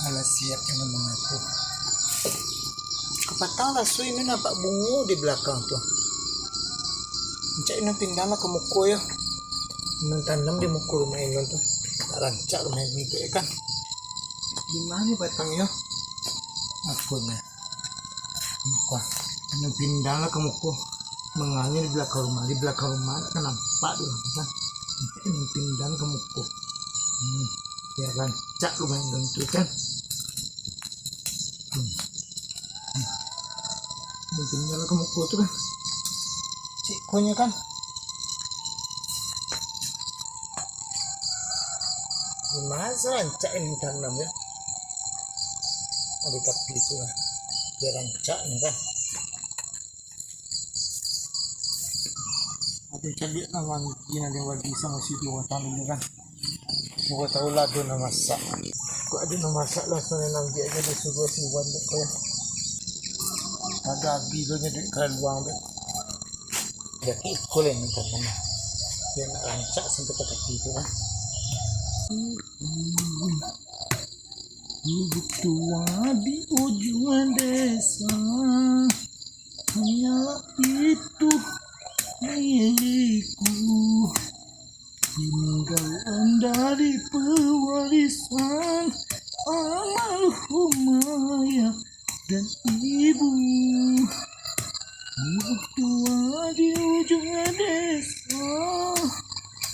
Alas siap yang mengaku. Kepatang lasu ini nampak bungu di belakang tuh. Cak ini pindahlah ke muko ya. Mentanam di muko rumah ini tuh. Tak rancak rumah ini tuh ya kan. Di mana batangnya? Aku nih. Muko. Ini pindahlah ke muko. Mengalir di belakang rumah. Di belakang rumah kan nampak tuh kan. Ini pindah ke muko. Ya rancak rumah ini tuh kan. Tinggal ke muka tuh kan cikonya kan masa rancak ini tanam ya ada tapi itu lah dia rancaknya kan ada cabai nama gini ada yang lagi sama situ tanam ini kan mau tahu lah ada nama masak kok ada nama masak lah soalnya nanti aja disuruh si Wan kok ya ada bilonya di kalian buang deh jadi ikut yang teman dia nak rancak sampai ke tepi itu kan ibu tua di ujung desa hanya itu milikku tinggalan dari pewarisan almarhum ayah dan ibu tua di ujung desa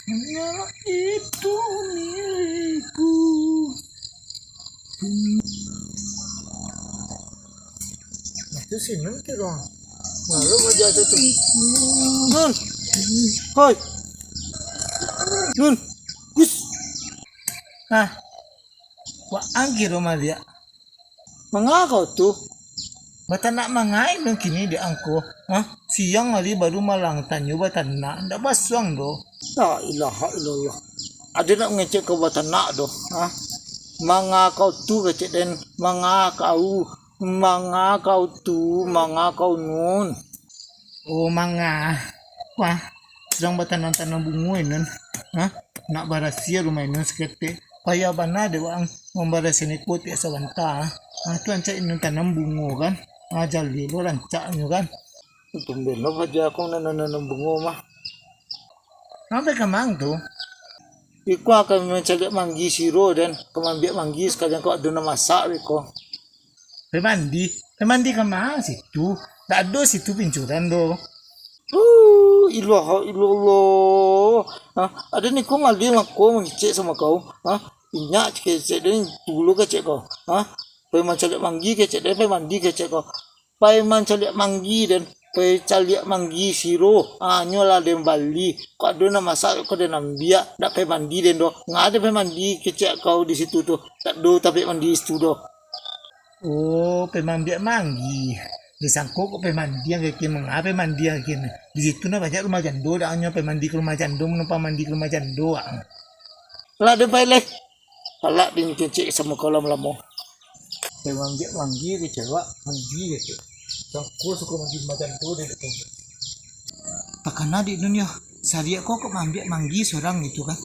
hanya itu milikku. Itu sih nanti dong malu aja tuh Nun hoi Nun gus wah angki rumah dia mengakau tuh bata nak mangain dong kini di angko siang hari baru malang tanyo bata nak ndak baswang do la ilaha illallah ada nak ngecek ke bata nak do mangakau tu kecek dan mangakau nun oh manga wah sedang bata tanam bunguin nun nak barasia rumah nun sekete payah bana de wang membaras ini putih sawanta tu ancak ini tanam bungo kan jali lo rancaknya kan tumben lo aja aku nanam bungo mah sampai kemang tuh iku akan mencari manggi siro dan kemambiak manggi sekalian kau ada masak iko pemandi kemang situ tak ada situ pincuran do ilaha illallah ada nih kau ngalih aku mengicek sama kau inyak kecek dan dulu kecek kau peman calik manggi kecek dan mandi kecek kau peman calik manggi dan calik manggi siro nyola den Bali kau ada nama masak kau dan ambia dak mandi den do nggak ada mandi kecek kau di situ tuh tak do tapi mandi situ do oh pemandi manggi disangkut kok pemandi yang kayak mengapa mandi yang kini di situ na banyak rumah jando dah hanya pemandi ke rumah jando menumpang mandi ke rumah jando lah ada baik kalau di kecek sama kolam lamo manggi kecewa manggi gitu aku suka manggi rumah jando deh gitu takkan di dunia saya kok manggi seorang gitu kan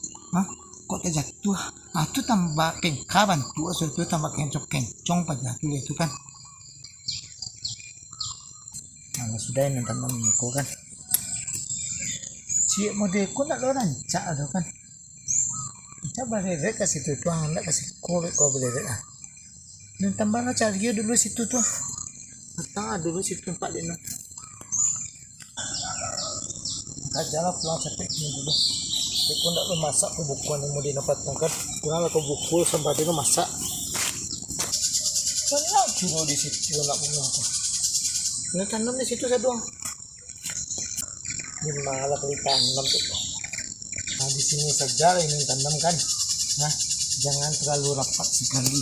kok terjatuh itu tambah kengka bantu itu tambah kencong pada itu kan sudah ini tanam ko kan si modelku nak lo rancak ada kan coba rek kasih tu tuang nak kasih ko boleh rek dan tambahlah cari dulu situ tuh petang dulu situ tempat dia nak jalan pulang capek ni dulu aku nak lo masak ke bukuan yang mau dapat kan kurang lah ke buku sampai dia masak banyak kilo di situ nak bunga ini tanam di situ saya doang. Ini malah kali tanam tuh. Di sini saja ini tanam kan. Jangan terlalu rapat sekali.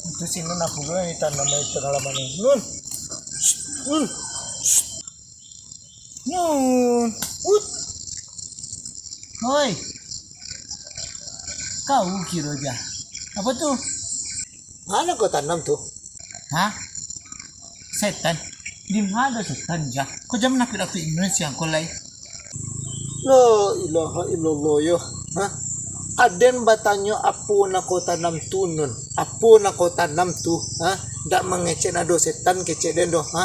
Itu sini nak dulu ini tanam itu halaman ini. Nun. Hoi. Kau kira aja. Apa tuh? Mana kau tanam tuh? Setan? Di mana setan ya? Kau jangan nak Indonesia kau lagi. La ilaha illallah yo. Aden batanyo apo na ko tanam tunun. Apo na ko tanam tu, ha? Dak mengecek na do setan kecek den do, ha?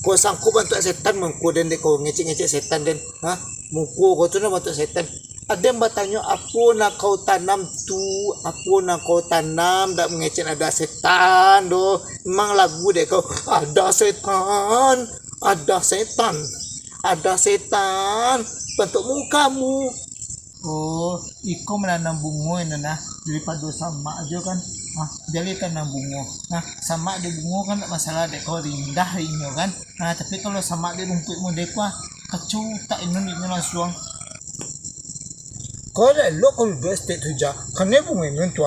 Ko sangku bantu setan mengku den de ko ngecek-ngecek setan den, ha? Mungku ko tu na bantu setan. Aden batanyo apo na kau tanam tu, apo na kau tanam dak mengecek ada setan do. Memang lagu de kau ada setan, ada setan, ada setan bentuk mukamu. Oh, iko menanam bunga ini nah daripada sama aja kan. Jadi tanam bunga. Nah, sama di bunga kan tak masalah dek kau rindah ini kan. Nah, tapi kalau sama di rumput modek wah kacau tak ini langsung. Kau dah lo kau best tu ja. Kene bunga ini tu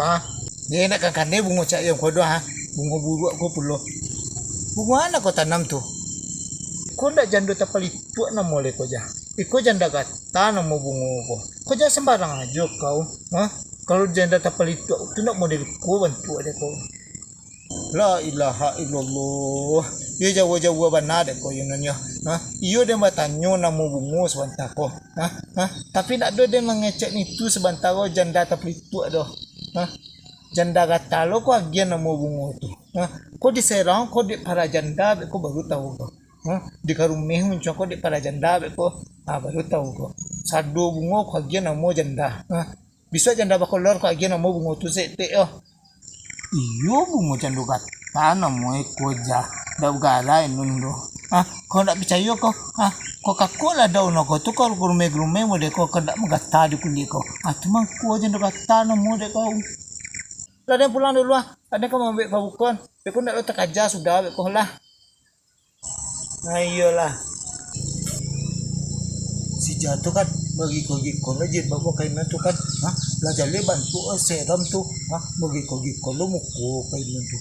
Dia nak kene bunga cak yang kau doa bunga buruk kau puluh. Bunga mana kau tanam tu? Kau nak janda tapal itu nak boleh kau jah. Iko janda kata nama bunga ko. Kau jangan sembarang aja kau. Kalau janda tapal itu nak model ko bantu ada kau. La ilaha illallah. Ia jauh-jauh benar dek kau yunanya. Iyo dia bertanya nama bunga sebentar ko. Tapi nak do dia mengecek itu sebentar ko janda tapal itu ada. Janda kata lo ko agian nama bunga tu. Kau diserang kau di para janda ko baru tahu ko. Di karumeh muncul kau di para janda ko. Baru tahu kok. Sado bunga ko agian nama janda. Bisa janda bakolor ko agian nama bunga tu sete Iyo bunga janda kata nama ko jah. Dah gara inun do. Kau nak percaya ko? Kau kaku lah daun ko tu kalau grume-grume mo de ko kada magata di kundi ko. Cuma ko janda kata nama de ko. Ada pulang dulu Ada kau ambil pabukon. Beku nak letak aja sudah beku lah. Ayolah. Si jatuh kan bagi kau aja bawa kain tu kan, belajar le bantu seram tu, bagi kau lo muko kain tu,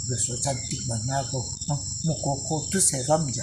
besok cantik mana kau, muko kau tu seram je.